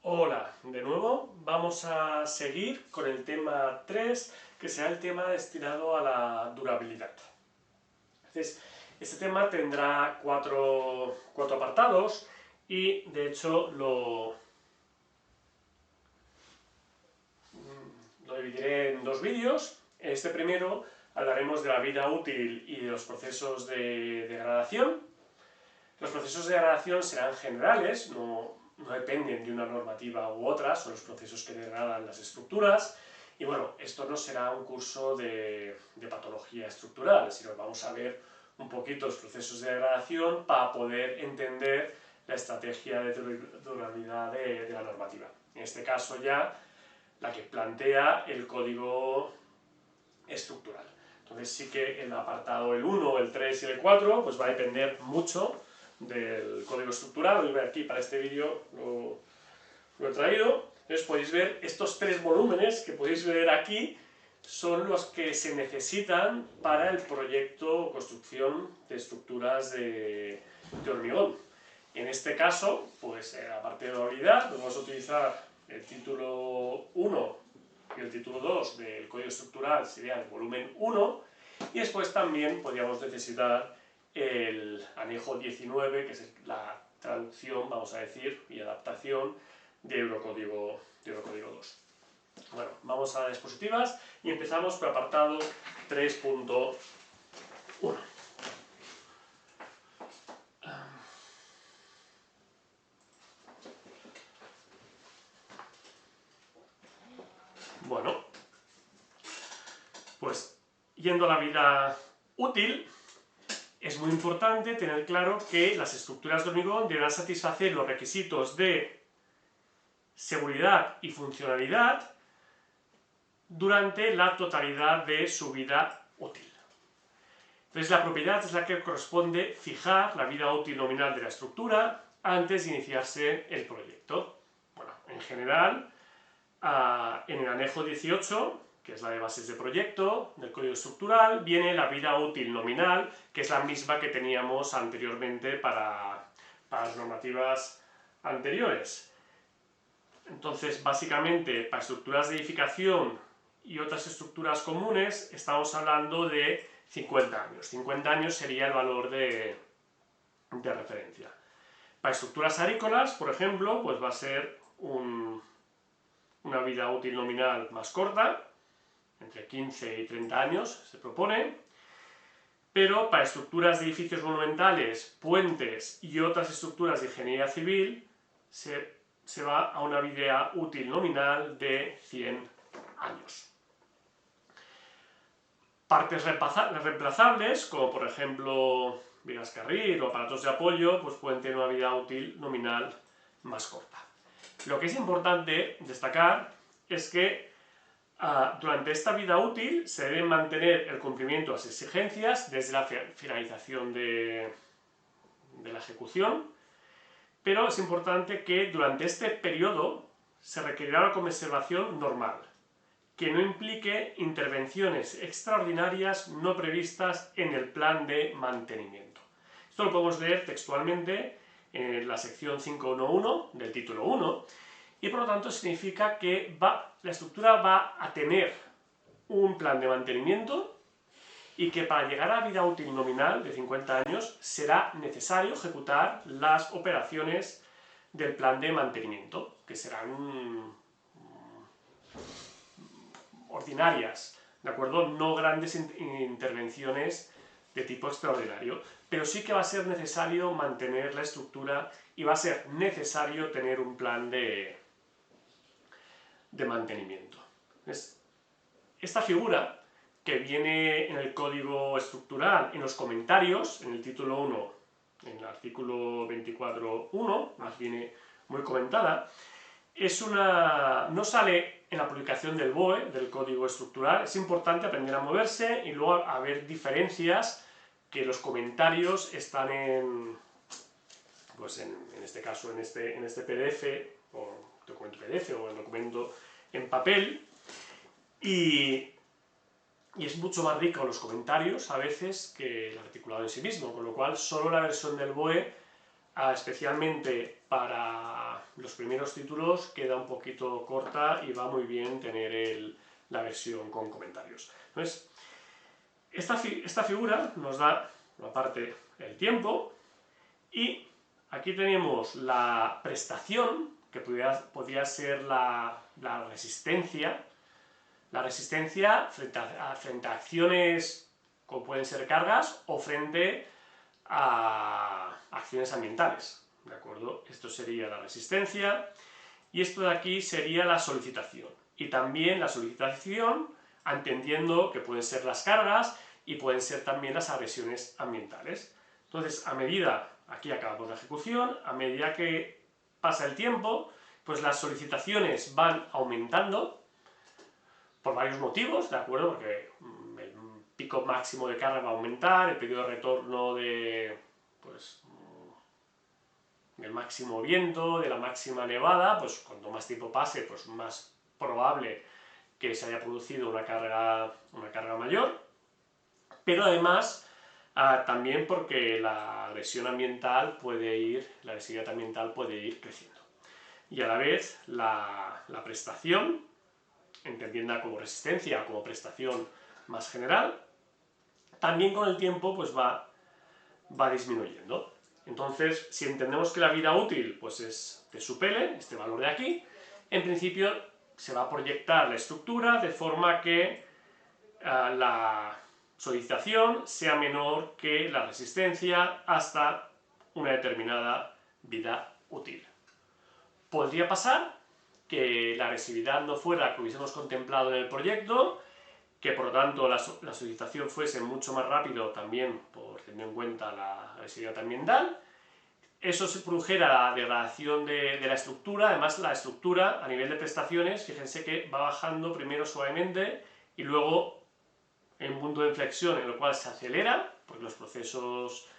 Hola, de nuevo vamos a seguir con el tema 3, que será el tema destinado a la durabilidad. Entonces, este tema tendrá cuatro apartados y de hecho lo dividiré en dos vídeos. En este primero hablaremos de la vida útil y de los procesos de degradación. Los procesos de degradación serán generales, no dependen de una normativa u otra, son los procesos que degradan las estructuras. Y bueno, esto no será un curso de patología estructural, sino que vamos a ver un poquito los procesos de degradación para poder entender la estrategia de durabilidad de la normativa. En este caso ya la que plantea el código estructural. Entonces sí que el apartado el 1, el 3 y el 4 pues va a depender mucho del código estructural. Voy a ver aquí para este vídeo lo he traído. Entonces podéis ver estos tres volúmenes que podéis ver aquí son los que se necesitan para el proyecto o construcción de estructuras de hormigón. En este caso, pues en la parte de durabilidad vamos a utilizar el título 1 y el título 2 del código estructural, sería el volumen 1, y después también podríamos necesitar el anejo 19, que es la traducción, vamos a decir, y adaptación de Eurocódigo 2. Bueno, vamos a las diapositivas y empezamos por el apartado 3.1. Bueno, pues yendo a la vida útil, es muy importante tener claro que las estructuras de hormigón deberán satisfacer los requisitos de seguridad y funcionalidad durante la totalidad de su vida útil. Entonces la propiedad es la que corresponde fijar la vida útil nominal de la estructura antes de iniciarse el proyecto. Bueno, en general, en el anejo 18, que es la de bases de proyecto del código estructural, viene la vida útil nominal, que es la misma que teníamos anteriormente para las normativas anteriores. Entonces, básicamente, para estructuras de edificación y otras estructuras comunes, estamos hablando de 50 años. 50 años sería el valor de referencia. Para estructuras agrícolas, por ejemplo, pues va a ser una vida útil nominal más corta, entre 15 y 30 años se propone, pero para estructuras de edificios monumentales, puentes y otras estructuras de ingeniería civil se va a una vida útil nominal de 100 años. Partes reemplazables, como por ejemplo vigas carril o aparatos de apoyo, pues pueden tener una vida útil nominal más corta. Lo que es importante destacar es que durante esta vida útil se debe mantener el cumplimiento de las exigencias desde la finalización de la ejecución, pero es importante que durante este periodo se requerirá una conservación normal, que no implique intervenciones extraordinarias no previstas en el plan de mantenimiento. Esto lo podemos leer textualmente en la sección 5.1.1 del título 1, y por lo tanto significa que la estructura va a tener un plan de mantenimiento y que para llegar a la vida útil nominal de 50 años será necesario ejecutar las operaciones del plan de mantenimiento, que serán ordinarias, ¿de acuerdo? No grandes intervenciones de tipo extraordinario, pero sí que va a ser necesario mantener la estructura y va a ser necesario tener un plan de mantenimiento. Esta figura, que viene en el código estructural, en los comentarios, en el título 1, en el artículo 24.1, más viene muy comentada, no sale en la publicación del BOE, del código estructural. Es importante aprender a moverse y luego a ver diferencias que los comentarios están pues en este caso, en este PDF, o documento PDF, o el documento en papel, y es mucho más rico los comentarios a veces que el articulado en sí mismo, con lo cual solo la versión del BOE, especialmente para los primeros títulos queda un poquito corta y va muy bien tener la versión con comentarios. Entonces, esta figura nos da, aparte, el tiempo, y aquí tenemos la prestación, que podría ser la resistencia. La resistencia frente a acciones como pueden ser cargas o frente a acciones ambientales, ¿de acuerdo? Esto sería la resistencia y esto de aquí sería la solicitación. Y también la solicitación, entendiendo que pueden ser las cargas y pueden ser también las agresiones ambientales. Entonces, a medida, aquí acabamos la ejecución, a medida que pasa el tiempo, pues las solicitaciones van aumentando por varios motivos, ¿de acuerdo? Porque el pico máximo de carga va a aumentar, el periodo de retorno del máximo viento, de la máxima nevada, pues cuanto más tiempo pase, pues más probable que se haya producido una carga mayor, pero además también porque la agresividad ambiental puede ir creciendo. Y a la vez la prestación, entendida como resistencia, como prestación más general, también con el tiempo pues va disminuyendo. Entonces, si entendemos que la vida útil pues es de su PL, este valor de aquí, en principio se va a proyectar la estructura de forma que la solicitación sea menor que la resistencia hasta una determinada vida útil. Podría pasar que la agresividad no fuera la que hubiésemos contemplado en el proyecto, que por lo tanto la solicitación fuese mucho más rápido también por tener en cuenta la agresividad ambiental. Eso se produjera la degradación de la estructura. Además, la estructura a nivel de prestaciones, fíjense que va bajando primero suavemente y luego en un punto de inflexión en el cual se acelera, porque los procesos,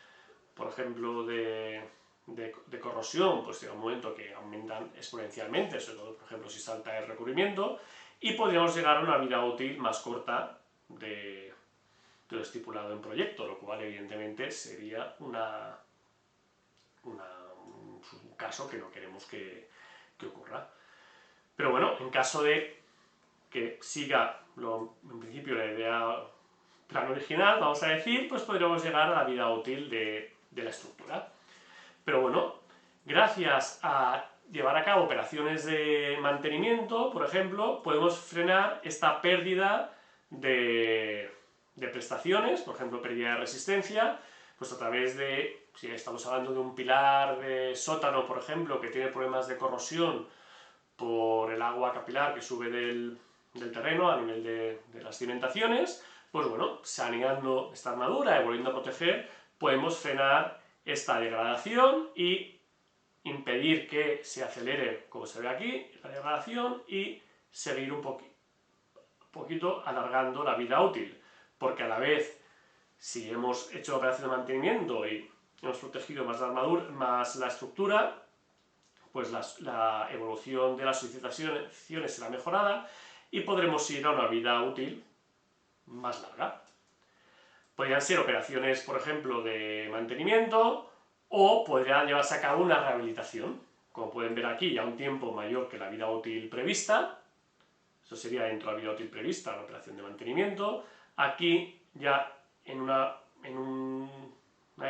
por ejemplo, de corrosión, pues llega un momento que aumentan exponencialmente, sobre todo, por ejemplo, si salta el recubrimiento, y podríamos llegar a una vida útil más corta de lo estipulado en proyecto, lo cual evidentemente sería un caso que no queremos que ocurra. Pero bueno, en caso de que siga en principio la idea plan original, vamos a decir, pues podríamos llegar a la vida útil de la estructura. Pero bueno, gracias a llevar a cabo operaciones de mantenimiento, por ejemplo, podemos frenar esta pérdida de prestaciones, por ejemplo, pérdida de resistencia, pues a través de, si estamos hablando de un pilar de sótano, por ejemplo, que tiene problemas de corrosión por el agua capilar que sube del terreno a nivel de las cimentaciones, pues bueno, saneando esta armadura y volviendo a proteger, podemos frenar esta degradación y impedir que se acelere, como se ve aquí, la degradación y seguir un poquito alargando la vida útil, porque a la vez, si hemos hecho la operación de mantenimiento y hemos protegido más la armadura, más la estructura, pues la evolución de las solicitaciones será mejorada y podremos ir a una vida útil más larga. Podrían ser operaciones, por ejemplo, de mantenimiento o podría llevarse a cabo una rehabilitación. Como pueden ver aquí, a un tiempo mayor que la vida útil prevista. Eso sería dentro de la vida útil prevista, la operación de mantenimiento. Aquí ya en una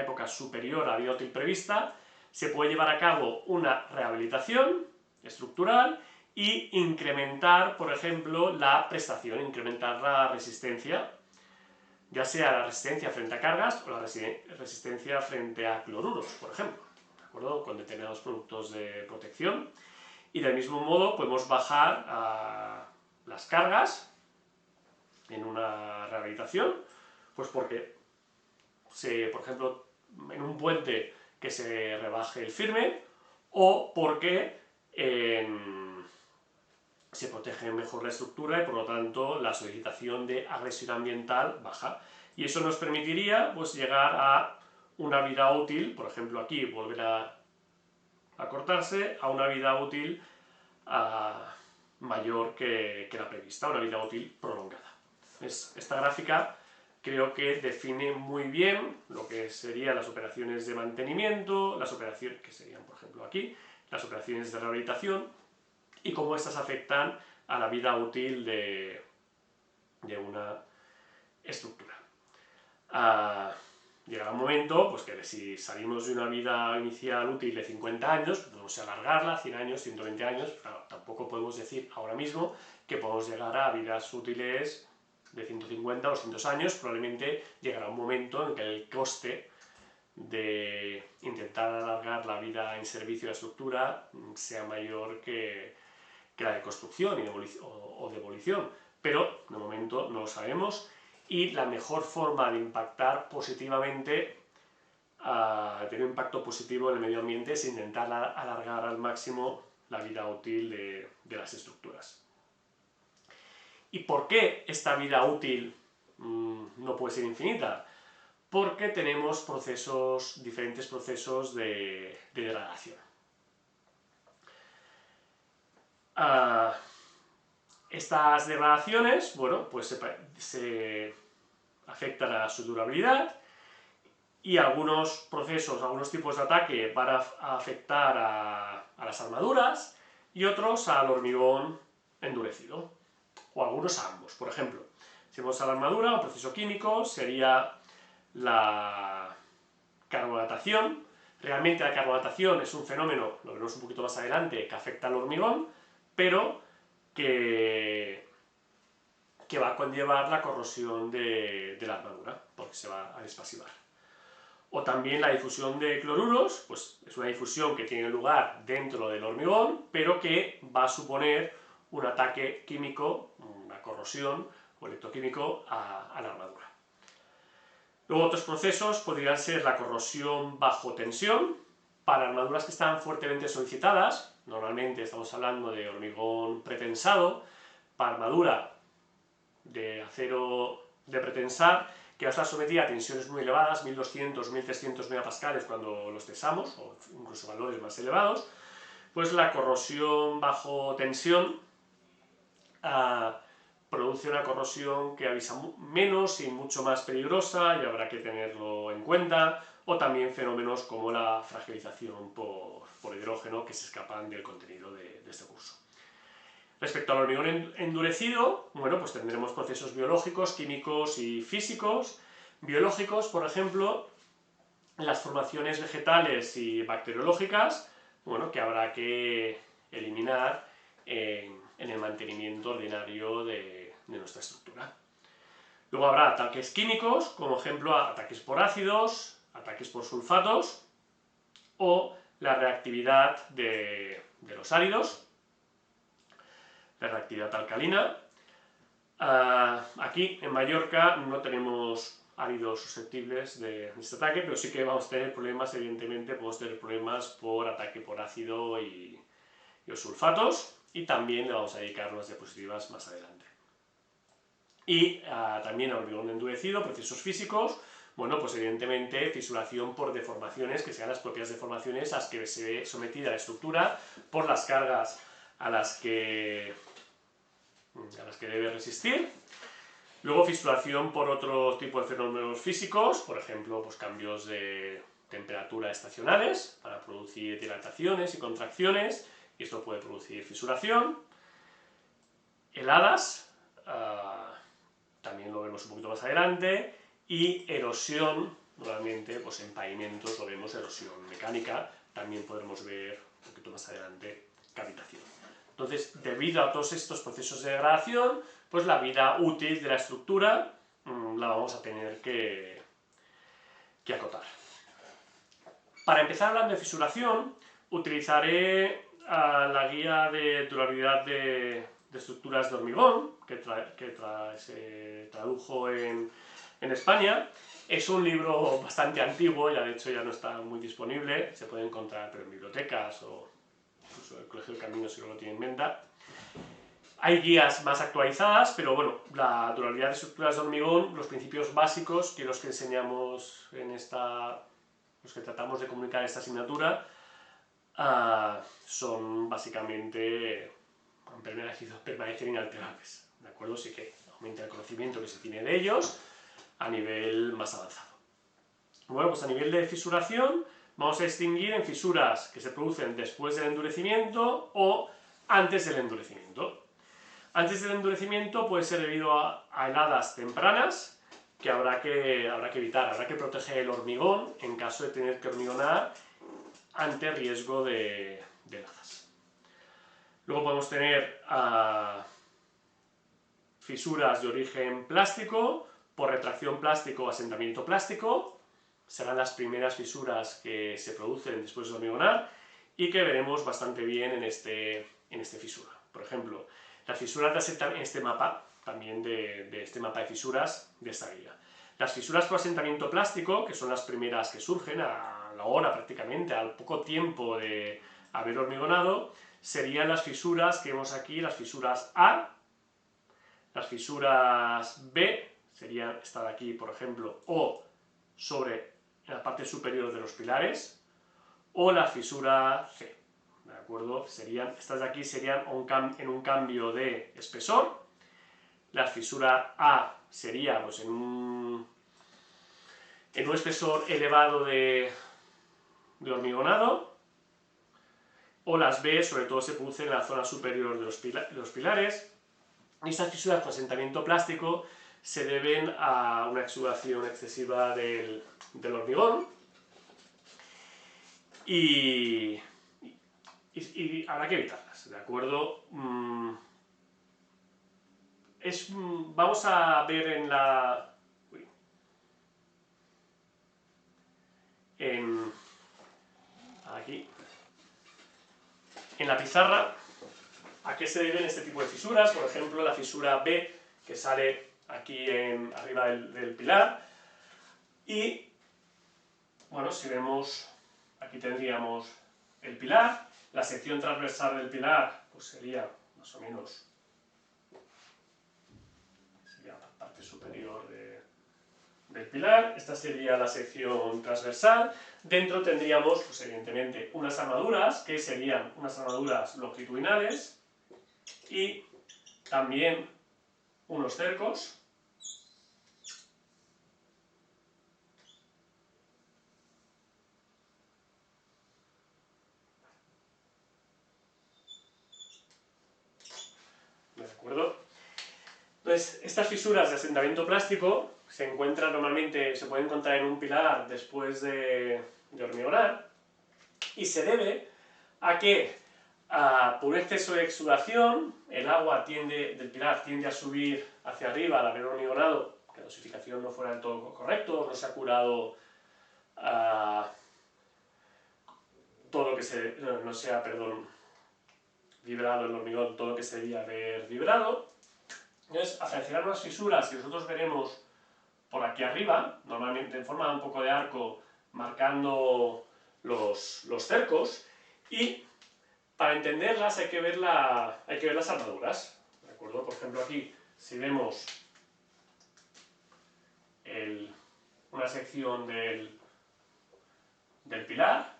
época superior a la vida útil prevista se puede llevar a cabo una rehabilitación estructural y incrementar, por ejemplo, la prestación, incrementar la resistencia, ya sea la resistencia frente a cargas o la resistencia frente a cloruros, por ejemplo, ¿de acuerdo? Con determinados productos de protección. Y del mismo modo podemos bajar las cargas en una rehabilitación, pues porque, por ejemplo, en un puente que se rebaje el firme o porque se protege mejor la estructura y por lo tanto la solicitación de agresión ambiental baja. Y eso nos permitiría pues, llegar a una vida útil, por ejemplo aquí volver a cortarse, a una vida útil mayor que la prevista, una vida útil prolongada. Esta gráfica creo que define muy bien lo que serían las operaciones de mantenimiento, las operaciones que serían, por ejemplo, aquí, las operaciones de rehabilitación y cómo estas afectan a la vida útil de una estructura. Llegará un momento pues, que si salimos de una vida inicial útil de 50 años, podemos alargarla, 100 años, 120 años, claro, tampoco podemos decir ahora mismo que podemos llegar a vidas útiles de 150 o 200 años. Probablemente llegará un momento en que el coste de intentar alargar la vida en servicio de la estructura sea mayor que la de construcción o demolición, pero de momento no lo sabemos. Y la mejor forma de impactar positivamente, tener un impacto positivo en el medio ambiente, es intentar alargar al máximo la vida útil de las estructuras. ¿Y por qué esta vida útil no puede ser infinita? Porque tenemos diferentes procesos de degradación. Estas degradaciones, bueno, pues se afectan a su durabilidad y algunos procesos, algunos tipos de ataque van a afectar a las armaduras y otros al hormigón endurecido, o algunos a ambos. Por ejemplo, si vamos a la armadura, un proceso químico sería la carbonatación. Realmente la carbonatación es un fenómeno, lo veremos un poquito más adelante, que afecta al hormigón, pero que va a conllevar la corrosión de la armadura, porque se va a despasivar. O también la difusión de cloruros, pues es una difusión que tiene lugar dentro del hormigón, pero que va a suponer un ataque químico, una corrosión o electroquímico a la armadura. Luego otros procesos podrían ser la corrosión bajo tensión, para armaduras que están fuertemente solicitadas. Normalmente estamos hablando de hormigón pretensado, para armadura de acero de pretensar, que va a estar sometida a tensiones muy elevadas, 1200, 1300 megapascales cuando los tensamos, o incluso valores más elevados, pues la corrosión bajo tensión produce una corrosión que avisa menos y mucho más peligrosa, y habrá que tenerlo en cuenta, o también fenómenos como la fragilización por hidrógeno que se escapan del contenido de este curso. Respecto al hormigón endurecido, bueno, pues tendremos procesos biológicos, químicos y físicos. Biológicos, por ejemplo, las formaciones vegetales y bacteriológicas, bueno, que habrá que eliminar en el mantenimiento ordinario de nuestra estructura. Luego habrá ataques químicos, como ejemplo ataques por ácidos, ataques por sulfatos, o la reactividad de los áridos, la reactividad alcalina. Aquí en Mallorca no tenemos áridos susceptibles de este ataque, pero sí que vamos a tener problemas, evidentemente, podemos tener problemas por ataque por ácido y los sulfatos, y también le vamos a dedicar unas diapositivas más adelante. Y también hormigón endurecido, procesos físicos, bueno, pues evidentemente fisuración por deformaciones, que sean las propias deformaciones a las que se ve sometida la estructura por las cargas a las que debe resistir. Luego fisuración por otro tipo de fenómenos físicos, por ejemplo, pues cambios de temperatura estacionales para producir dilataciones y contracciones, y esto puede producir fisuración. Heladas, también lo vemos un poquito más adelante, y erosión, normalmente pues en pavimentos lo vemos erosión mecánica, también podremos ver un poquito más adelante cavitación. Entonces, debido a todos estos procesos de degradación, pues la vida útil de la estructura la vamos a tener que acotar. Para empezar hablando de fisuración, utilizaré la guía de durabilidad de estructuras de hormigón, que se tradujo en España. Es un libro bastante antiguo, ya de hecho ya no está muy disponible, se puede encontrar pero en bibliotecas o incluso el Colegio del Camino si no lo tiene en venta. Hay guías más actualizadas, pero bueno, la durabilidad de estructuras de hormigón, los principios básicos que los que enseñamos en los que tratamos de comunicar en esta asignatura, son básicamente permanecer inalterables, ¿de acuerdo? Sí que aumenta el conocimiento que se tiene de ellos a nivel más avanzado. Bueno, pues a nivel de fisuración, Vamos a distinguir en fisuras que se producen después del endurecimiento o antes del endurecimiento. Antes del endurecimiento puede ser debido a heladas tempranas que habrá que evitar, habrá que proteger el hormigón en caso de tener que hormigonar ante riesgo de heladas. Luego podemos tener fisuras de origen plástico, por retracción plástico o asentamiento plástico. Serán las primeras fisuras que se producen después de hormigonar y que veremos bastante bien en este fisura. Por ejemplo, las fisuras de asentamiento, en este mapa, también de este mapa de fisuras de esta guía. Las fisuras por asentamiento plástico, que son las primeras que surgen a la hora prácticamente, al poco tiempo de haber hormigonado, serían las fisuras que vemos aquí, las fisuras A, las fisuras B, serían esta de aquí, por ejemplo, o sobre la parte superior de los pilares, o la fisura C, ¿de acuerdo? Estas de aquí serían en un cambio de espesor. La fisura A sería pues, en un espesor elevado de hormigonado, o las B sobre todo se producen en la zona superior de los pilares. Y estas fisuras con asentamiento plástico se deben a una exudación excesiva del hormigón y habrá que evitarlas, ¿de acuerdo? Vamos a ver en la pizarra a qué se deben este tipo de fisuras. Por ejemplo, la fisura B, que sale aquí arriba del pilar. Y, bueno, si vemos, aquí tendríamos el pilar. La sección transversal del pilar pues sería más o menos la parte superior del pilar. Esta sería la sección transversal. Dentro tendríamos, pues evidentemente, unas armaduras, que serían unas armaduras longitudinales, y también unos cercos. ¿De acuerdo? Entonces, estas fisuras de asentamiento plástico se pueden encontrar en un pilar después de hormigonar, y se debe a que por un exceso de exudación el agua del pilar tiende a subir hacia arriba al haber hormigonado, que la dosificación no fuera del todo correcto, no se ha curado todo lo que no se ha, vibrado el hormigón, todo lo que se debía haber vibrado. Entonces, al generar unas fisuras que nosotros veremos por aquí arriba, normalmente en forma de un poco de arco, marcando los cercos, y para entenderlas hay que ver las armaduras, ¿de acuerdo? Por ejemplo, aquí, si vemos una sección del pilar,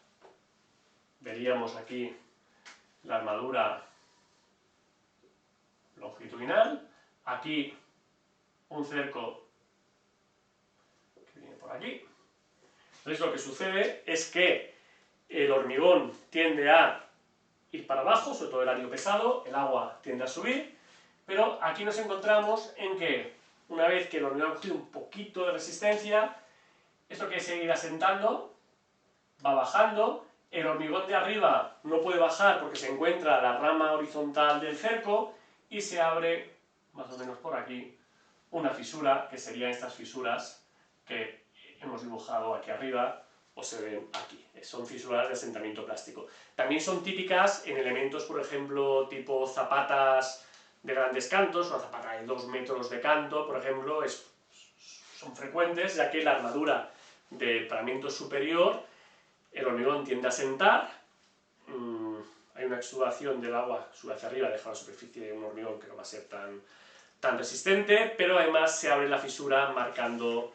veríamos aquí la armadura longitudinal, aquí un cerco que viene por aquí. Entonces lo que sucede es que el hormigón tiende a ir para abajo, sobre todo el árido pesado, el agua tiende a subir, pero aquí nos encontramos en que una vez que el hormigón ha cogido un poquito de resistencia, esto quiere seguir asentando, va bajando, el hormigón de arriba no puede bajar porque se encuentra la rama horizontal del cerco y se abre, más o menos por aquí, una fisura, que serían estas fisuras que hemos dibujado aquí arriba, o se ven aquí. Son fisuras de asentamiento plástico. También son típicas en elementos, por ejemplo, tipo zapatas de grandes cantos, una zapata de 2 metros de canto, por ejemplo, son frecuentes, ya que la armadura del paramento superior, el hormigón tiende a sentar, hay una exudación del agua, sube hacia arriba, deja la superficie de un hormigón que no va a ser tan resistente, pero además se abre la fisura marcando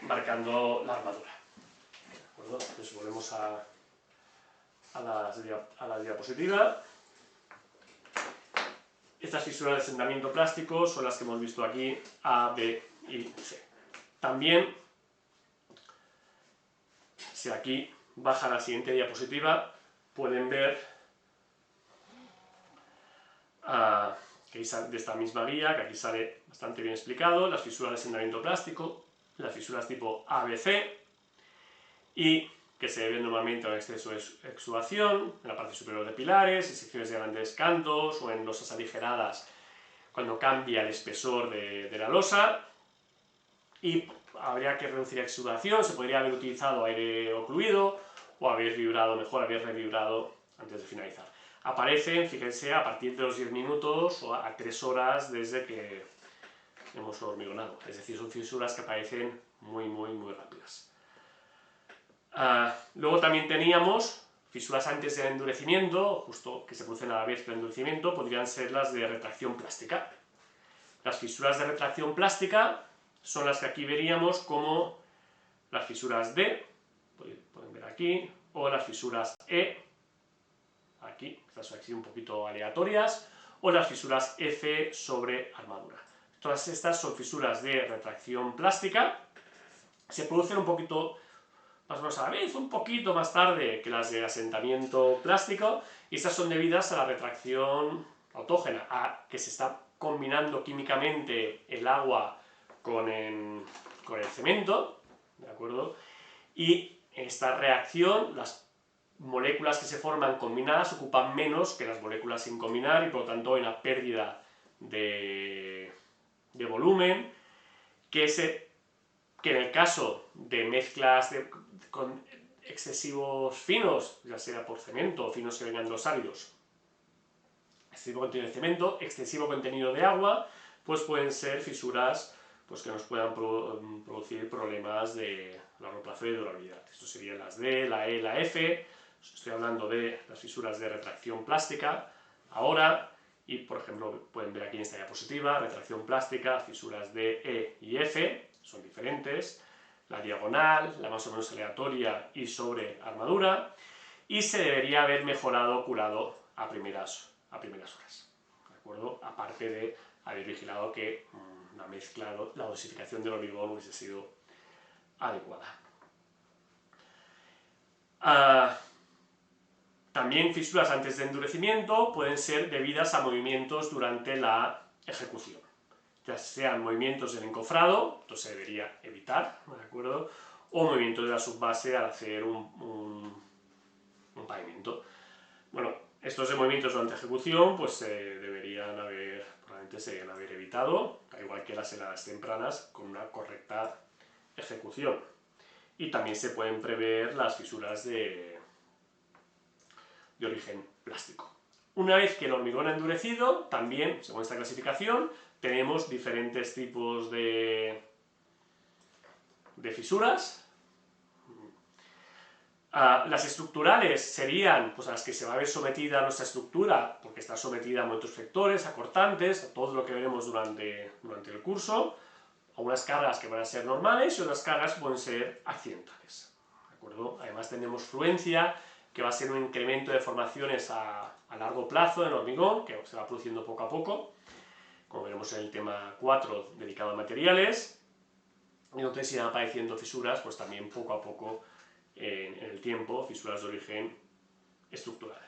la armadura. ¿De acuerdo? Entonces volvemos a la diapositiva. Estas fisuras de asentamiento plástico son las que hemos visto aquí, A, B y C. También, si aquí bajan a la siguiente diapositiva, pueden ver que de esta misma guía, que aquí sale bastante bien explicado, las fisuras de asentamiento plástico, las fisuras tipo ABC, y que se ven normalmente en exceso de exudación, en la parte superior de pilares, en secciones de grandes cantos o en losas aligeradas cuando cambia el espesor de la losa, y habría que reducir la exudación, se podría haber utilizado aire ocluido o haber vibrado mejor, haber revibrado antes de finalizar. Aparecen, fíjense, a partir de los 10 minutos o a 3 horas desde que hemos hormigonado, es decir, son fisuras que aparecen muy rápidas. Luego también teníamos fisuras antes del endurecimiento, justo que se producen a la vez del endurecimiento, podrían ser las de retracción plástica. Las fisuras de retracción plástica son las que aquí veríamos como las fisuras D, pueden ver aquí, o las fisuras E, aquí, estas son aquí un poquito aleatorias, o las fisuras F sobre armadura. Todas estas son fisuras de retracción plástica, se producen un poquito más o menos a la vez, un poquito más tarde que las de asentamiento plástico, y estas son debidas a la retracción autógena, a que se está combinando químicamente el agua con el cemento, ¿de acuerdo? Y en esta reacción, las moléculas que se forman combinadas ocupan menos que las moléculas sin combinar, y por lo tanto hay una pérdida de volumen que en el caso de mezclas con excesivos finos, ya sea por cemento o finos que vengan de los áridos, excesivo contenido de cemento, excesivo contenido de agua, pues pueden ser fisuras pues, que nos puedan producir problemas de largo plazo y de durabilidad. Estos serían las D, la E, la F. Estoy hablando de las fisuras de retracción plástica ahora, y por ejemplo pueden ver aquí en esta diapositiva, retracción plástica, fisuras D, E y F, son diferentes, la diagonal, la más o menos aleatoria y sobre armadura, y se debería haber mejorado curado a primeras horas, ¿de acuerdo? Aparte de haber vigilado que la mezcla, la dosificación del hormigón hubiese sido adecuada. También fisuras antes de endurecimiento pueden ser debidas a movimientos durante la ejecución, ya sean movimientos del encofrado, esto se debería evitar, ¿de acuerdo? O movimientos de la subbase al hacer un pavimento. Bueno, estos movimientos durante ejecución pues probablemente se deberían haber evitado, al igual que las heladas tempranas, con una correcta ejecución. Y también se pueden prever las fisuras de origen plástico. Una vez que el hormigón ha endurecido, también, según esta clasificación, tenemos diferentes tipos de fisuras. Las estructurales serían pues, a las que se va a ver sometida nuestra estructura, porque está sometida a momentos flectores, a cortantes, a todo lo que veremos durante el curso, a unas cargas que van a ser normales y otras cargas pueden ser accidentales, ¿de acuerdo? Además tenemos fluencia, que va a ser un incremento de formaciones a largo plazo en el hormigón, que se va produciendo poco a poco, como veremos en el tema 4 dedicado a materiales, y entonces irán apareciendo fisuras pues también poco a poco en el tiempo, fisuras de origen estructural.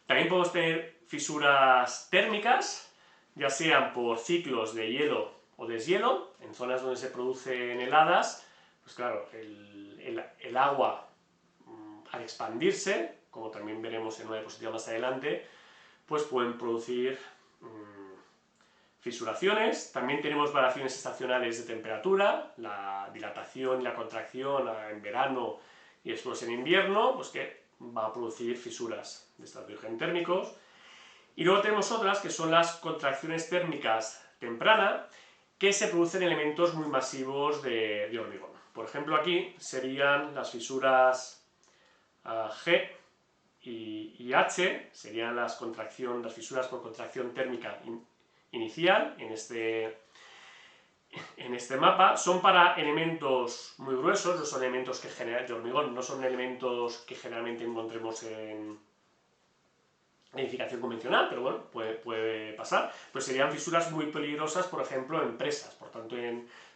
También podemos tener fisuras térmicas, ya sean por ciclos de hielo o deshielo, en zonas donde se producen heladas, pues claro, el agua al expandirse, como también veremos en una diapositiva más adelante, pues pueden producir fisuraciones. También tenemos variaciones estacionales de temperatura, la dilatación y la contracción en verano y después en invierno, pues que va a producir fisuras de estado de origen térmicos. Y luego tenemos otras que son las contracciones térmicas tempranas, que se producen en elementos muy masivos de hormigón. Por ejemplo, aquí serían las fisuras G y H, serían las fisuras por contracción térmica inicial en este mapa. Son para elementos muy gruesos, no son elementos de hormigón, no son elementos que generalmente encontremos en edificación convencional, pero bueno, puede pasar. Pues serían fisuras muy peligrosas, por ejemplo, en presas. Por tanto,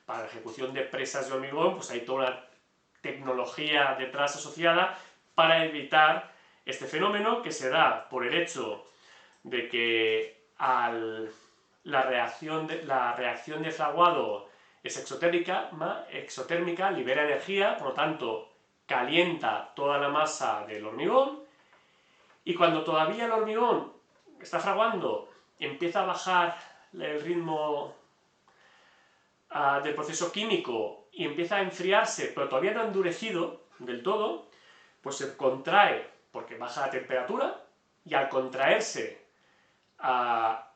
para la ejecución de presas de hormigón, pues hay toda una tecnología detrás asociada para evitar este fenómeno, que se da por el hecho de que la reacción de fraguado es exotérmica, libera energía, por lo tanto calienta toda la masa del hormigón, y cuando todavía el hormigón está fraguando empieza a bajar el ritmo del proceso químico y empieza a enfriarse, pero todavía no ha endurecido del todo, pues se contrae porque baja la temperatura, y al contraerse,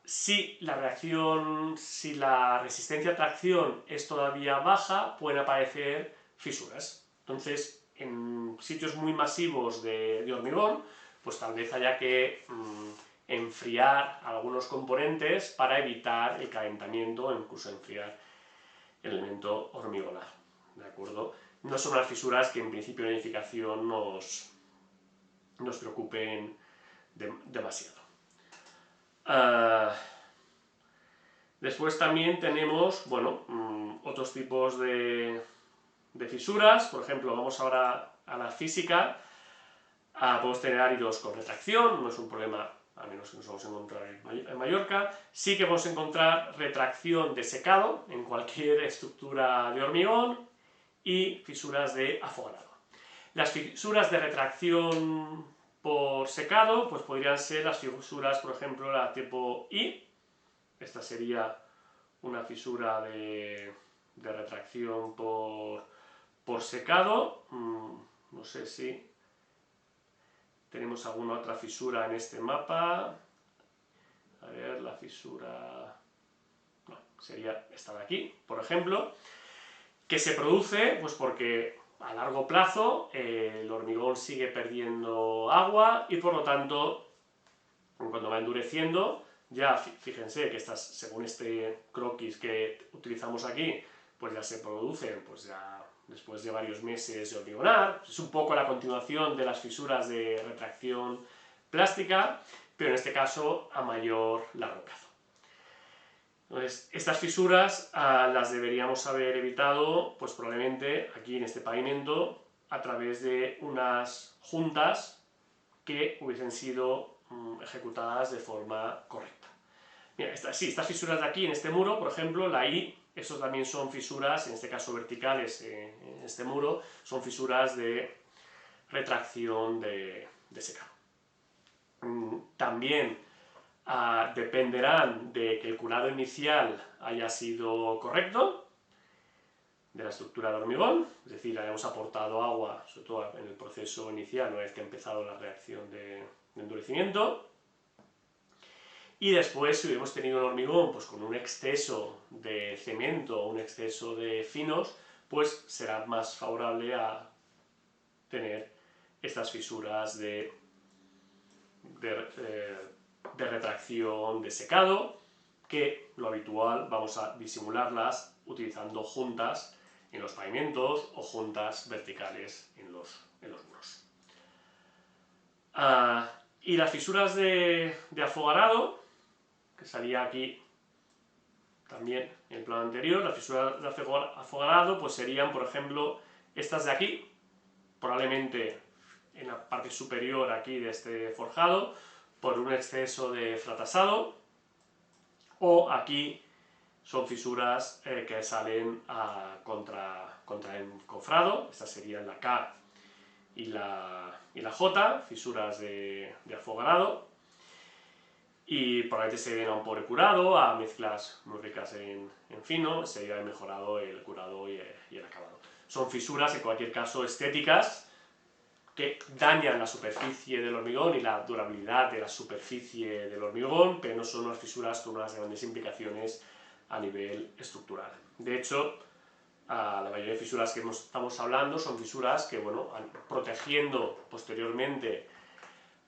si la resistencia a tracción es todavía baja, pueden aparecer fisuras. Entonces, en sitios muy masivos de hormigón, pues tal vez haya que enfriar algunos componentes para evitar el calentamiento o incluso enfriar el elemento hormigonar, ¿de acuerdo? No son las fisuras que en principio de edificación nos preocupen demasiado. Después también tenemos, bueno, otros tipos de fisuras. Por ejemplo, vamos ahora a la física. Podemos tener áridos con retracción, no es un problema, a menos que nos vamos a encontrar en Mallorca. Sí que vamos a encontrar retracción de secado en cualquier estructura de hormigón y fisuras de afogarado. Las fisuras de retracción por secado pues podrían ser las fisuras, por ejemplo, la tipo I. Esta sería una fisura de retracción por secado. No sé si tenemos alguna otra fisura en este mapa. A ver, la fisura... No, sería esta de aquí, por ejemplo, que se produce pues porque a largo plazo el hormigón sigue perdiendo agua y por lo tanto, cuando va endureciendo, ya fíjense que estas, según este croquis que utilizamos aquí, pues ya se producen pues ya después de varios meses de hormigonar. Es un poco la continuación de las fisuras de retracción plástica, pero en este caso a mayor largo plazo. Entonces, estas fisuras las deberíamos haber evitado, pues probablemente aquí en este pavimento, a través de unas juntas que hubiesen sido ejecutadas de forma correcta. Mira, estas fisuras de aquí en este muro, por ejemplo, la I, esos también son fisuras, en este caso verticales, en este muro, son fisuras de retracción de secado. También dependerán de que el curado inicial haya sido correcto, de la estructura de hormigón, es decir, hayamos aportado agua, sobre todo en el proceso inicial, una vez que ha empezado la reacción de endurecimiento. Y después, si hubiéramos tenido un hormigón pues, con un exceso de cemento o un exceso de finos, pues será más favorable a tener estas fisuras de retracción de secado, que lo habitual vamos a disimularlas utilizando juntas en los pavimentos o juntas verticales en los muros. Y las fisuras de afogarado, que salía aquí también en el plano anterior, las fisuras de afogarado pues serían, por ejemplo, estas de aquí, probablemente en la parte superior aquí de este forjado, por un exceso de fratasado, o aquí son fisuras que salen contra el encofrado. Estas serían la K y la J, fisuras de afogarado, y probablemente se deben a un pobre curado, a mezclas muy ricas en fino, se haya mejorado el curado y el acabado. Son fisuras, en cualquier caso, estéticas, que dañan la superficie del hormigón y la durabilidad de la superficie del hormigón, pero no son unas fisuras con unas grandes implicaciones a nivel estructural. De hecho, la mayoría de fisuras que estamos hablando son fisuras que, bueno, protegiendo posteriormente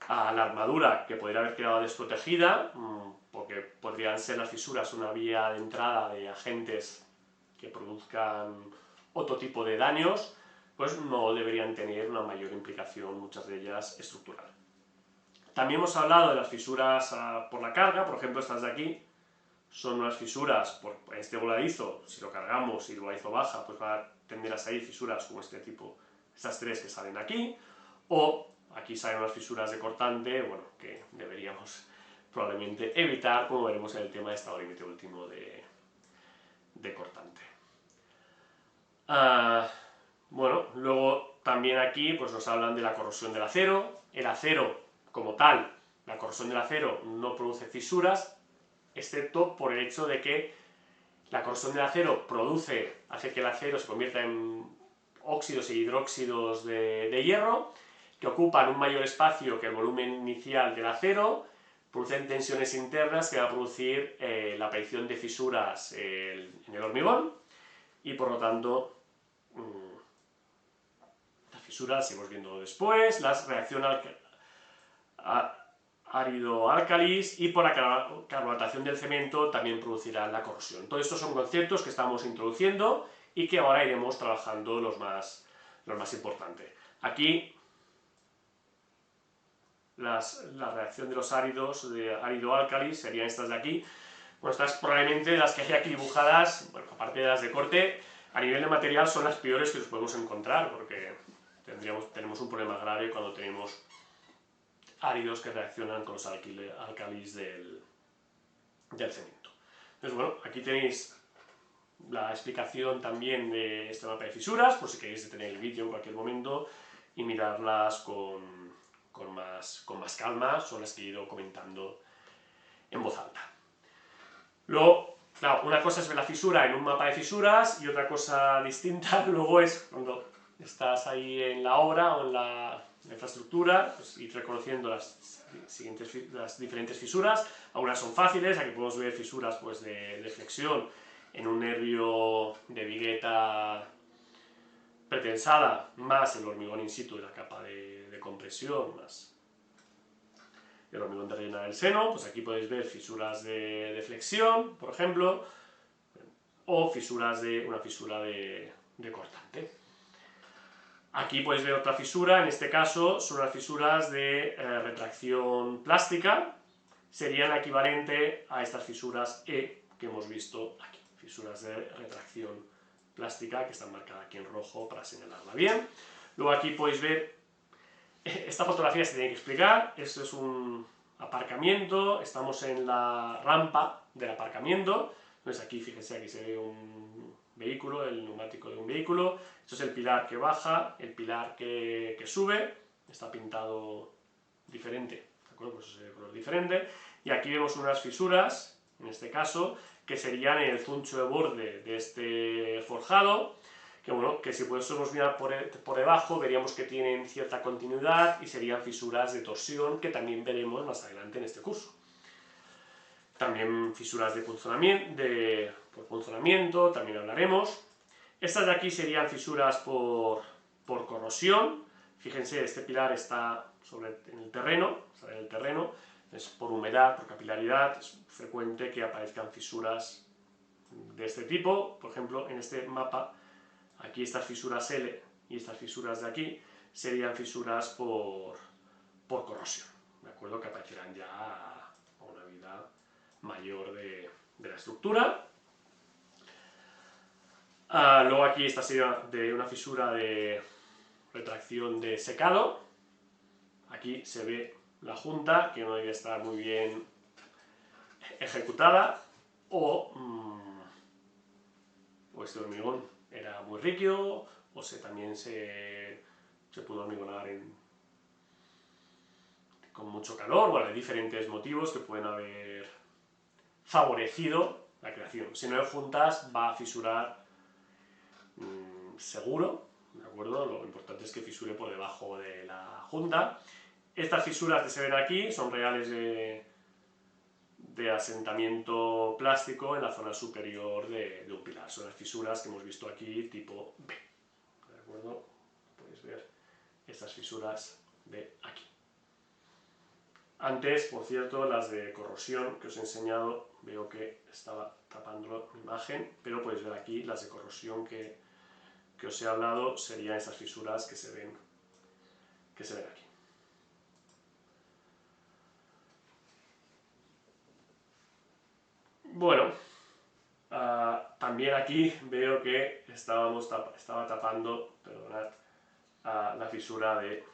a la armadura, que podría haber quedado desprotegida, porque podrían ser las fisuras una vía de entrada de agentes que produzcan otro tipo de daños, pues no deberían tener una mayor implicación, muchas de ellas estructural. También hemos hablado de las fisuras por la carga, por ejemplo estas de aquí son unas fisuras por este voladizo. Si lo cargamos y el voladizo baja, pues va a tender a salir fisuras como este tipo estas tres que salen aquí, o aquí salen unas fisuras de cortante, bueno, que deberíamos probablemente evitar, como veremos en el tema de estado límite último de cortante. Bueno, luego también aquí pues nos hablan de la corrosión del acero. El acero como tal, la corrosión del acero no produce fisuras, excepto por el hecho de que la corrosión del acero hace que el acero se convierta en óxidos e hidróxidos de hierro, que ocupan un mayor espacio que el volumen inicial del acero, producen tensiones internas que van a producir la aparición de fisuras en el hormigón, y por lo tanto las fisuras, seguimos viendo después, las reacciones árido-álcalis, y por la carbonatación del cemento también producirán la corrosión. Todos estos son conceptos que estamos introduciendo y que ahora iremos trabajando los más importantes. Aquí la reacción de los áridos, de árido-álcalis, serían estas de aquí. Bueno, estas probablemente las que hay aquí dibujadas, bueno, aparte de las de corte, a nivel de material son las peores que nos podemos encontrar, porque tenemos un problema grave cuando tenemos áridos que reaccionan con los álcalis del cemento. Entonces, bueno, aquí tenéis la explicación también de este mapa de fisuras, por si queréis detener el vídeo en cualquier momento y mirarlas con más calma, son las que he ido comentando en voz alta. Luego, claro, una cosa es ver la fisura en un mapa de fisuras y otra cosa distinta luego es cuando estás ahí en la obra o en la infraestructura, pues ir reconociendo las diferentes fisuras. Algunas son fáciles, aquí podemos ver fisuras pues, de flexión en un nervio de vigueta pretensada, más el hormigón in situ de la capa de compresión, más el hormigón de rellena del seno. Pues aquí podéis ver fisuras de flexión, por ejemplo, o una fisura de cortante. Aquí podéis ver otra fisura, en este caso son las fisuras de retracción plástica, serían equivalente a estas fisuras E que hemos visto aquí, fisuras de retracción plástica que están marcadas aquí en rojo para señalarla bien. Luego aquí podéis ver, esta fotografía se tiene que explicar, esto es un aparcamiento, estamos en la rampa del aparcamiento, entonces aquí fíjense, aquí se ve un vehículo, el neumático de un vehículo, esto es el pilar que baja, el pilar que sube, está pintado diferente, ¿de acuerdo? Pues es de color diferente, y aquí vemos unas fisuras, en este caso, que serían el zuncho de borde de este forjado, que bueno, que si pudiésemos mirar por debajo veríamos que tienen cierta continuidad y serían fisuras de torsión que también veremos más adelante en este curso. También fisuras de punzonamiento, también hablaremos. Estas de aquí serían fisuras por corrosión. Fíjense, este pilar está en el terreno, es por humedad, por capilaridad, es frecuente que aparezcan fisuras de este tipo. Por ejemplo, en este mapa, aquí estas fisuras L y estas fisuras de aquí serían fisuras por corrosión, ¿de acuerdo? Que aparecerán ya a una vida mayor de la estructura. Luego aquí esta sería de una fisura de retracción de secado. Aquí se ve la junta, que no debe estar muy bien ejecutada, o este hormigón era muy rígido, o también se pudo hormigonar con mucho calor. Bueno, hay diferentes motivos que pueden haber favorecido la creación. Si no hay juntas, va a fisurar seguro, ¿de acuerdo? Lo importante es que fisure por debajo de la junta. Estas fisuras que se ven aquí son reales de asentamiento plástico en la zona superior de un pilar. Son las fisuras que hemos visto aquí tipo B, ¿de acuerdo? Podéis ver estas fisuras de aquí. Antes, por cierto, las de corrosión que os he enseñado, veo que estaba tapando mi imagen, pero podéis ver aquí las de corrosión que os he hablado, serían estas fisuras que se ven aquí. Bueno, también aquí veo que estaba tapando, perdonad, la fisura de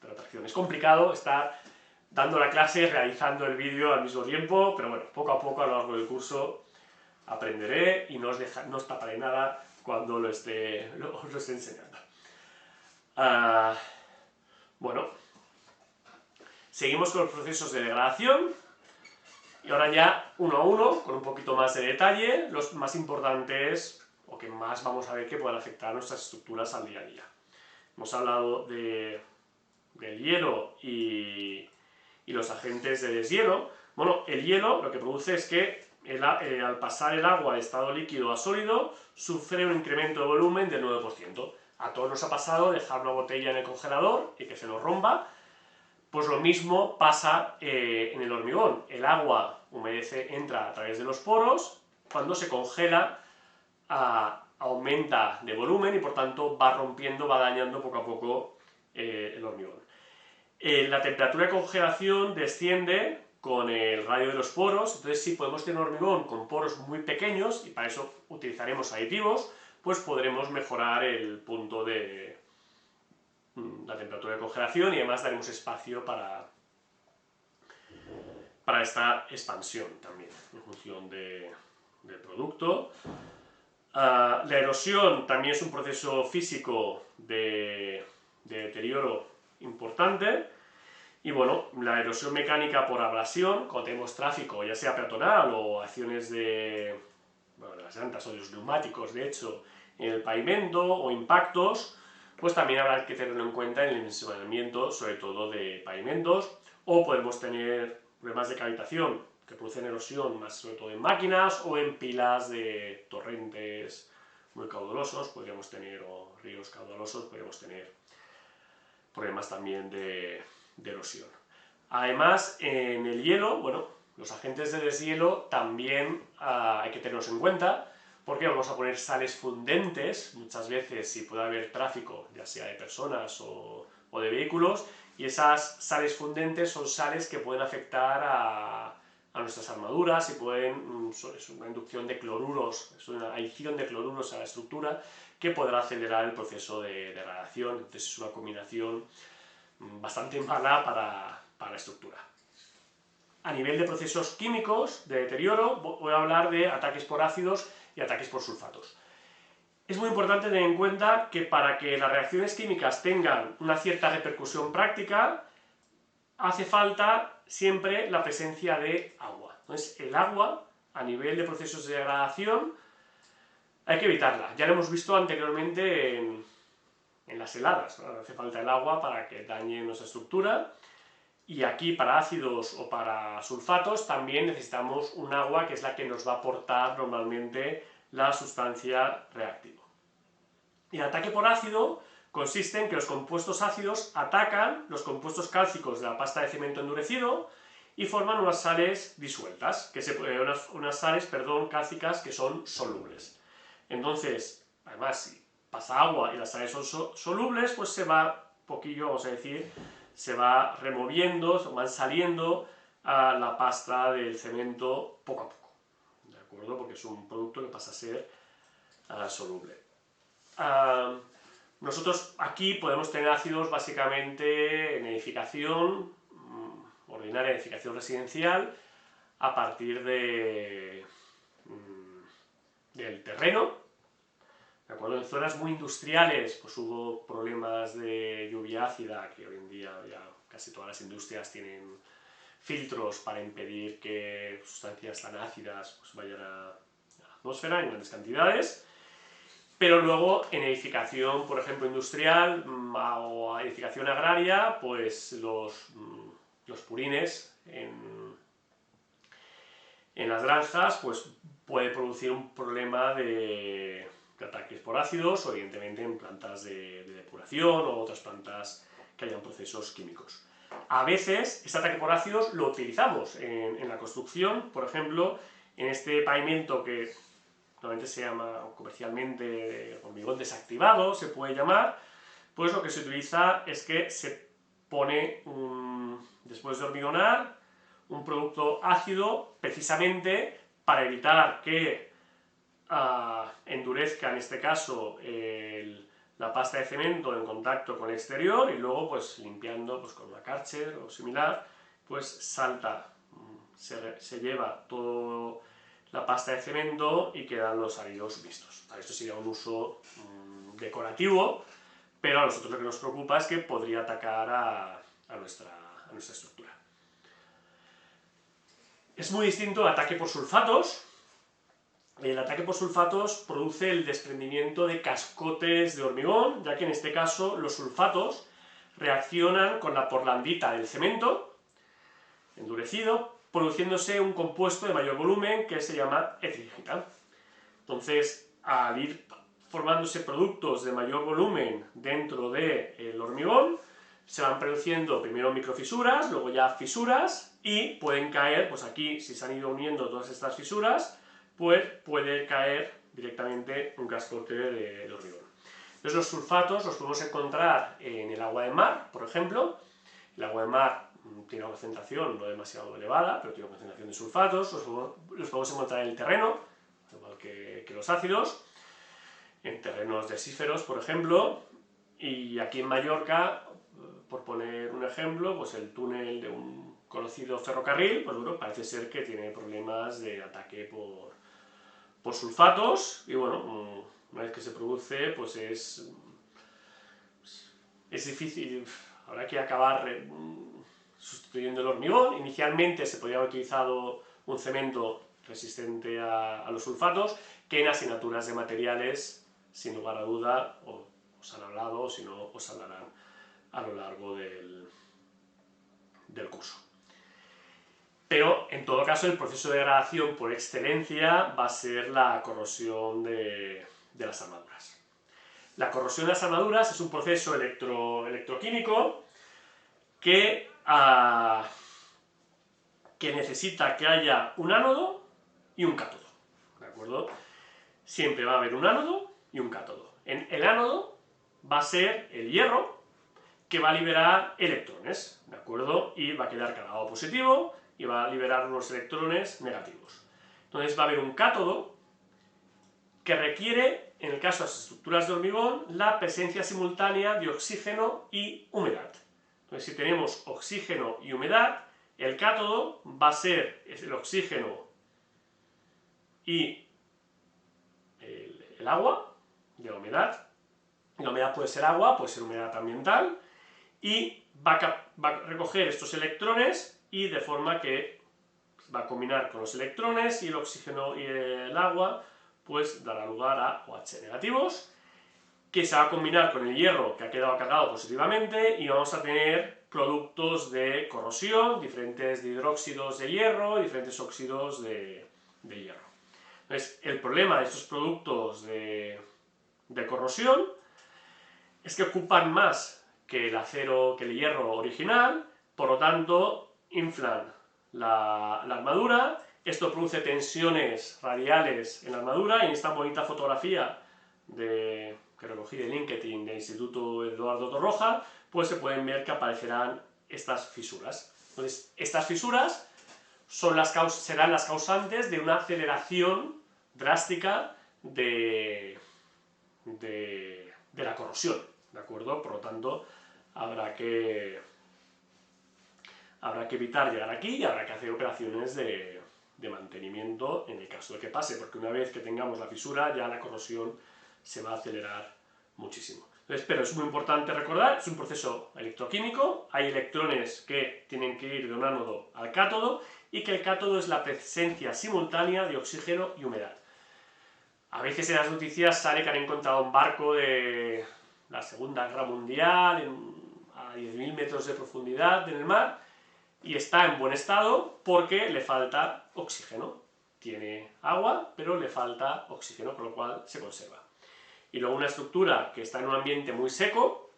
la tracción. Es complicado estar dando la clase, realizando el vídeo al mismo tiempo, pero bueno, poco a poco a lo largo del curso aprenderé y no os taparé nada cuando os lo esté enseñando. Bueno, seguimos con los procesos de degradación y ahora ya uno a uno, con un poquito más de detalle, los más importantes o que más vamos a ver que puedan afectar a nuestras estructuras al día a día. Hemos hablado del hielo y los agentes de deshielo. Bueno, el hielo lo que produce es que al pasar el agua de estado líquido a sólido sufre un incremento de volumen del 9%. A todos nos ha pasado dejar una botella en el congelador y que se nos rompa. Pues lo mismo pasa en el hormigón. El agua humedece, entra a través de los poros, cuando se congela aumenta de volumen y por tanto va rompiendo, va dañando poco a poco el hormigón. La temperatura de congelación desciende con el radio de los poros, entonces si podemos tener un hormigón con poros muy pequeños, y para eso utilizaremos aditivos, pues podremos mejorar el punto de la temperatura de congelación y además daremos espacio para esta expansión también, en función del producto. La erosión también es un proceso físico de deterioro importante. Y bueno, la erosión mecánica por abrasión, cuando tenemos tráfico, ya sea peatonal o acciones de las llantas o de los neumáticos, de hecho, en el pavimento o impactos, pues también habrá que tenerlo en cuenta en el dimensionamiento, sobre todo de pavimentos, o podemos tener problemas de cavitación que producen erosión, más sobre todo en máquinas o en pilas de torrentes muy caudalosos, podríamos tener, o ríos caudalosos, podríamos tener problemas también de erosión. Además, en el hielo, bueno, los agentes de deshielo también hay que tenerlos en cuenta, porque vamos a poner sales fundentes, muchas veces si puede haber tráfico, ya sea de personas o de vehículos, y esas sales fundentes son sales que pueden afectar a nuestras armaduras y es una inducción de cloruros, es una adición de cloruros a la estructura que podrá acelerar el proceso de degradación. Entonces es una combinación bastante mala para la estructura. A nivel de procesos químicos de deterioro, voy a hablar de ataques por ácidos y ataques por sulfatos. Es muy importante tener en cuenta que para que las reacciones químicas tengan una cierta repercusión práctica, hace falta siempre la presencia de agua. Entonces, el agua, a nivel de procesos de degradación, hay que evitarla. Ya lo hemos visto anteriormente en las heladas, ¿no? Hace falta el agua para que dañe nuestra estructura. Y aquí para ácidos o para sulfatos también necesitamos un agua que es la que nos va a aportar normalmente la sustancia reactiva. Y el ataque por ácido consiste en que los compuestos ácidos atacan los compuestos cálcicos de la pasta de cemento endurecido y forman unas sales disueltas, unas sales cálcicas que son solubles. Entonces, además, si pasa agua y las sales son solubles, pues se va poquillo, vamos a decir, se va removiendo, van saliendo a la pasta del cemento poco a poco, ¿de acuerdo? Porque es un producto que pasa a ser soluble. Nosotros aquí podemos tener ácidos básicamente en edificación, ordinaria edificación residencial, a partir del terreno. ¿De acuerdo? En zonas muy industriales pues hubo problemas de lluvia ácida, que hoy en día ya casi todas las industrias tienen filtros para impedir que sustancias tan ácidas pues vayan a la atmósfera en grandes cantidades. Pero luego en edificación, por ejemplo, industrial o edificación agraria, pues los purines en las granjas pues puede producir un problema de ataques por ácidos, o evidentemente en plantas de depuración o otras plantas que hayan procesos químicos. A veces este ataque por ácidos lo utilizamos en la construcción, por ejemplo, en este pavimento que normalmente se llama comercialmente hormigón desactivado, se puede llamar, pues lo que se utiliza es que se pone, después de hormigonar, un producto ácido precisamente para evitar que endurezca en este caso la pasta de cemento en contacto con el exterior y luego pues limpiando pues, con una Karcher o similar, pues salta, se lleva toda la pasta de cemento y quedan los áridos vistos. Esto sería un uso decorativo, pero a nosotros lo que nos preocupa es que podría atacar a nuestra estructura. Es muy distinto el ataque por sulfatos. El ataque por sulfatos produce el desprendimiento de cascotes de hormigón, ya que en este caso los sulfatos reaccionan con la portlandita del cemento endurecido, produciéndose un compuesto de mayor volumen que se llama ecligita. Entonces, al ir formándose productos de mayor volumen dentro del hormigón, se van produciendo primero microfisuras, luego ya fisuras, y pueden caer, pues aquí, si se han ido uniendo todas estas fisuras, pues puede caer directamente un cascote de hormigón. Entonces los sulfatos los podemos encontrar en el agua de mar, por ejemplo. El agua de mar tiene una concentración no demasiado elevada, pero tiene una concentración de sulfatos. Los podemos encontrar en el terreno, igual que los ácidos, en terrenos desíferos, por ejemplo. Y aquí en Mallorca, por poner un ejemplo, pues el túnel de un conocido ferrocarril, pues bueno, parece ser que tiene problemas de ataque por sulfatos, y bueno, una vez que se produce, pues es difícil, habrá que acabar sustituyendo el hormigón. Inicialmente se podría haber utilizado un cemento resistente a los sulfatos, que en asignaturas de materiales, sin lugar a duda, os han hablado, o si no, os hablarán a lo largo del curso. Pero, en todo caso, el proceso de degradación por excelencia va a ser la corrosión de las armaduras. La corrosión de las armaduras es un proceso electroquímico que necesita que haya un ánodo y un cátodo, ¿de acuerdo? Siempre va a haber un ánodo y un cátodo. El ánodo va a ser el hierro, que va a liberar electrones, ¿de acuerdo? Y va a quedar cargado positivo y va a liberar unos electrones negativos. Entonces va a haber un cátodo que requiere, en el caso de las estructuras de hormigón, la presencia simultánea de oxígeno y humedad. Entonces, si tenemos oxígeno y humedad, el cátodo va a ser el oxígeno y el agua de la humedad. La humedad puede ser agua, puede ser humedad ambiental, y va a recoger estos electrones y de forma que va a combinar con los electrones, y el oxígeno y el agua pues dará lugar a OH negativos, que se va a combinar con el hierro que ha quedado cargado positivamente, y vamos a tener productos de corrosión, diferentes hidróxidos de hierro, diferentes óxidos de hierro. Entonces, el problema de estos productos de corrosión es que ocupan más que el acero, que el hierro original, por lo tanto inflan la armadura. Esto produce tensiones radiales en la armadura, y en esta bonita fotografía que recogí de LinkedIn del Instituto Eduardo Torroja, pues se pueden ver que aparecerán estas fisuras. Entonces, estas fisuras serán las causantes de una aceleración drástica de la corrosión, ¿de acuerdo? Por lo tanto, habrá que evitar llegar aquí, y habrá que hacer operaciones de mantenimiento en el caso de que pase, porque una vez que tengamos la fisura, ya la corrosión se va a acelerar muchísimo. Entonces, pero es muy importante recordar, es un proceso electroquímico, hay electrones que tienen que ir de un ánodo al cátodo, y que el cátodo es la presencia simultánea de oxígeno y humedad. A veces en las noticias sale que han encontrado un barco de la Segunda Guerra Mundial a 10.000 metros de profundidad en el mar, y está en buen estado porque le falta oxígeno. Tiene agua, pero le falta oxígeno, con lo cual se conserva. Y luego una estructura que está en un ambiente muy seco,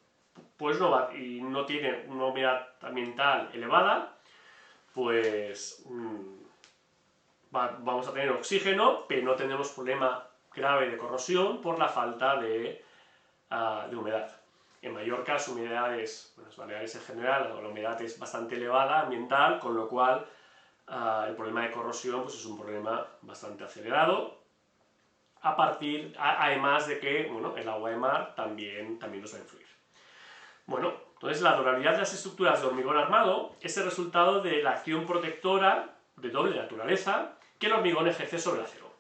pues y no tiene una humedad ambiental elevada, pues vamos a tener oxígeno, pero no tendremos problema grave de corrosión por la falta de humedad. En Mallorca las humedades, las Baleares en general, la humedad es bastante elevada ambiental, con lo cual el problema de corrosión pues es un problema bastante acelerado, además de que, bueno, el agua de mar también nos va a influir. Bueno, entonces la durabilidad de las estructuras de hormigón armado es el resultado de la acción protectora de doble naturaleza que el hormigón ejerce sobre el acero.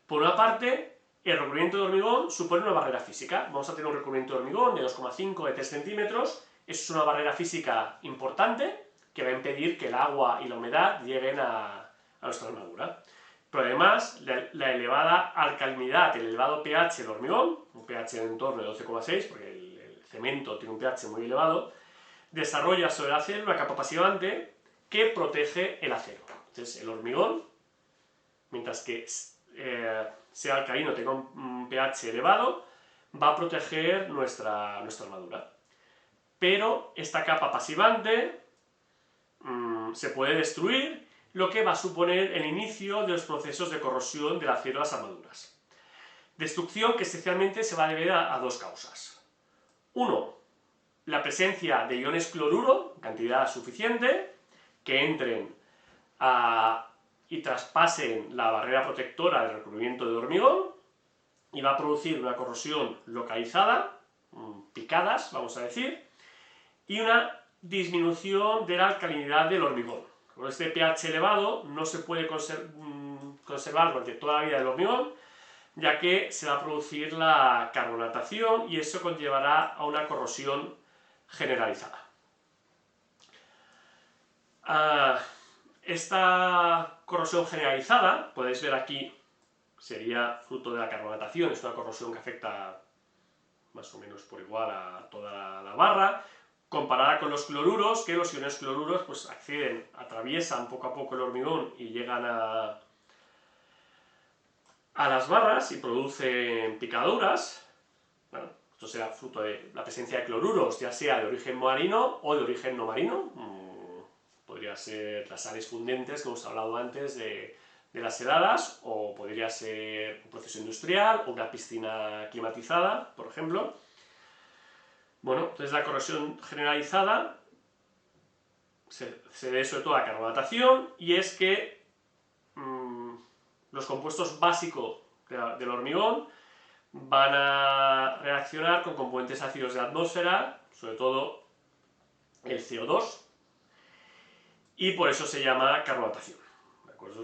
Por una parte, el recubrimiento de hormigón supone una barrera física. Vamos a tener un recubrimiento de hormigón de 2,5 de 3 centímetros. Eso es una barrera física importante que va a impedir que el agua y la humedad lleguen a nuestra armadura. Pero además, la elevada alcalinidad, el elevado pH del hormigón, un pH en entorno de 12,6, porque el cemento tiene un pH muy elevado, desarrolla sobre el acero una capa pasivante que protege el acero. Entonces, el hormigón, mientras que sea alcalino, tenga un pH elevado, va a proteger nuestra armadura. Pero esta capa pasivante se puede destruir, lo que va a suponer el inicio de los procesos de corrosión del acero a las armaduras. Destrucción que esencialmente se va a deber a dos causas. Uno, la presencia de iones cloruro, en cantidad suficiente, que entren y traspasen la barrera protectora del recubrimiento de hormigón y va a producir una corrosión localizada, picadas, vamos a decir, y una disminución de la alcalinidad del hormigón. Con este pH elevado no se puede conservar durante toda la vida del hormigón, ya que se va a producir la carbonatación y eso conllevará a una corrosión generalizada. Esta corrosión generalizada, podéis ver aquí, sería fruto de la carbonatación, es una corrosión que afecta más o menos por igual a toda la barra, comparada con los cloruros, que los iones cloruros pues atraviesan poco a poco el hormigón y llegan a las barras y producen picaduras. Bueno, esto será fruto de la presencia de cloruros, ya sea de origen marino o de origen no marino. Podría ser las sales fundentes que hemos hablado antes de las heladas, o podría ser un proceso industrial o una piscina climatizada, por ejemplo. Bueno, entonces la corrosión generalizada se debe sobre todo a la carbonatación, y es que los compuestos básicos del hormigón van a reaccionar con componentes ácidos de la atmósfera, sobre todo el CO2, y por eso se llama carbonatación. ¿De acuerdo?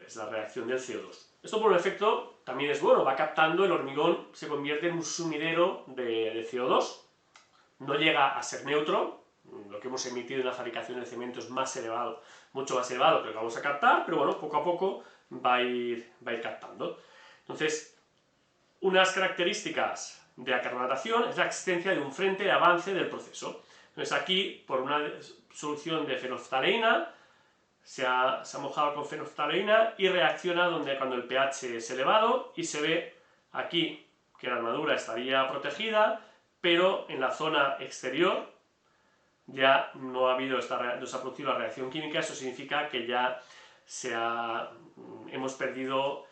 Es la reacción del CO2. Esto por un efecto también es bueno, va captando, el hormigón se convierte en un sumidero de CO2, no llega a ser neutro, lo que hemos emitido en la fabricación del cemento es más elevado, mucho más elevado que lo que vamos a captar, pero bueno, poco a poco va a ir captando. Entonces, unas características de la carbonatación es la existencia de un frente de avance del proceso. Entonces aquí, por una solución de fenolftaleína, se ha mojado con fenolftaleína y reacciona cuando el pH es elevado, y se ve aquí que la armadura estaría protegida, pero en la zona exterior ya no ha producido la reacción química. Eso significa que ya hemos perdido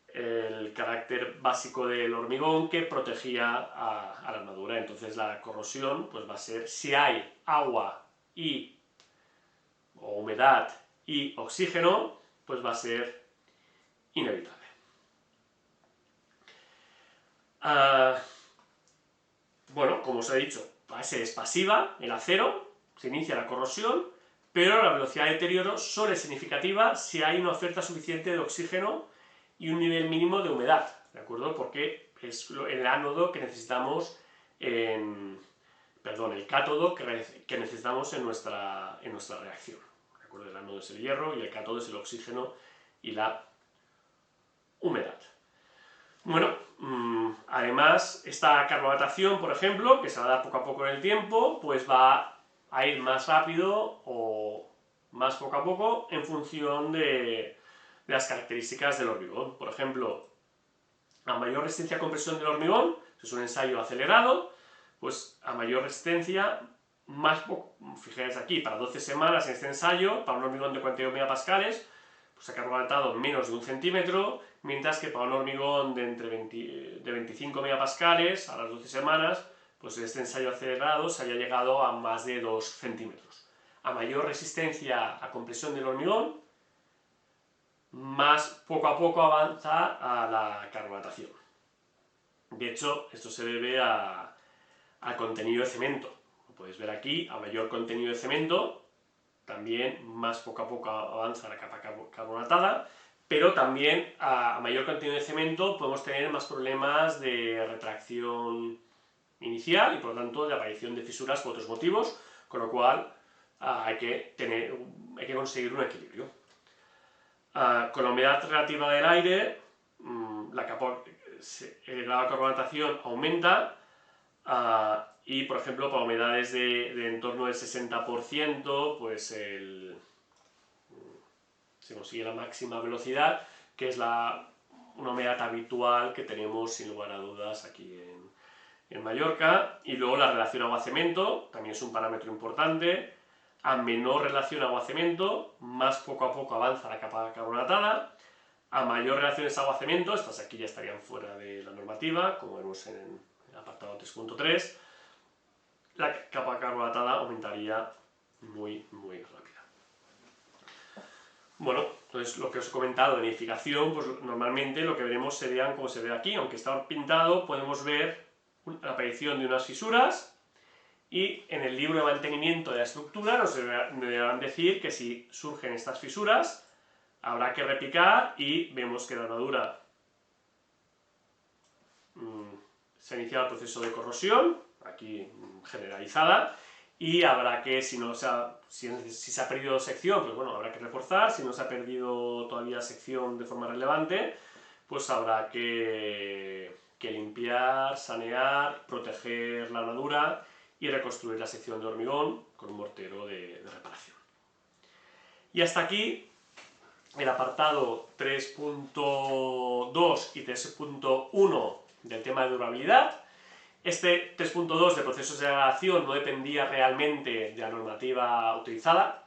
el carácter básico del hormigón que protegía a la armadura. Entonces la corrosión pues va a ser, si hay agua o humedad y oxígeno, pues va a ser inevitable. Bueno, como os he dicho, la base es pasiva, el acero, se inicia la corrosión, pero la velocidad de deterioro solo es significativa si hay una oferta suficiente de oxígeno y un nivel mínimo de humedad, ¿de acuerdo? Porque es el ánodo que necesitamos el cátodo que necesitamos en nuestra reacción, ¿de acuerdo? El ánodo es el hierro y el cátodo es el oxígeno y la humedad. Bueno, además, esta carbonatación, por ejemplo, que se va a dar poco a poco en el tiempo, pues va a ir más rápido o más poco a poco en función de las características del hormigón. Por ejemplo, a mayor resistencia a compresión del hormigón, si es un ensayo acelerado, pues a mayor resistencia, fijáis aquí, para 12 semanas en este ensayo, para un hormigón de 42 megapascales, pues se ha carbonatado menos de 1 centímetro, mientras que para un hormigón de 25 megapascales a las 12 semanas, pues en este ensayo acelerado se haya llegado a más de 2 centímetros. A mayor resistencia a compresión del hormigón, más poco a poco avanza a la carbonatación. De hecho, esto se debe al contenido de cemento. Como podéis ver aquí, a mayor contenido de cemento, también más poco a poco avanza la capa carbonatada, pero también a mayor contenido de cemento podemos tener más problemas de retracción inicial y por lo tanto de aparición de fisuras por otros motivos, con lo cual hay que conseguir un equilibrio. Con la humedad relativa del aire, el grado de carbonatación aumenta y, por ejemplo, para humedades de en torno del 60%, pues se consigue la máxima velocidad, que es una humedad habitual que tenemos sin lugar a dudas aquí en Mallorca. Y luego la relación agua-cemento también es un parámetro importante. A menor relación agua-cemento, más poco a poco avanza la capa carbonatada. A mayor relaciones agua-cemento, estas aquí ya estarían fuera de la normativa, como vemos en el apartado 3.3, la capa carbonatada aumentaría muy rápida. Bueno, entonces lo que os he comentado de nidificación, pues normalmente lo que veremos serían como se ve aquí, aunque está pintado, podemos ver la aparición de unas fisuras, y en el libro de mantenimiento de la estructura nos deberán decir que si surgen estas fisuras habrá que repicar, y vemos que la herradura se ha iniciado el proceso de corrosión, aquí generalizada, y habrá que, si se ha perdido sección, pues bueno, habrá que reforzar. Si no se ha perdido todavía sección de forma relevante, pues habrá que limpiar, sanear, proteger la herradura y reconstruir la sección de hormigón con un mortero de reparación. Y hasta aquí el apartado 3.2 y 3.1 del tema de durabilidad. Este 3.2 de procesos de degradación no dependía realmente de la normativa utilizada,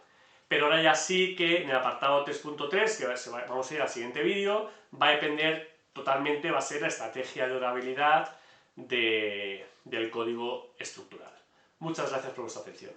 pero ahora ya sí que en el apartado 3.3, que vamos a ir al siguiente vídeo, va a depender totalmente, va a ser la estrategia de durabilidad del código estructural. Muchas gracias por vuestra atención.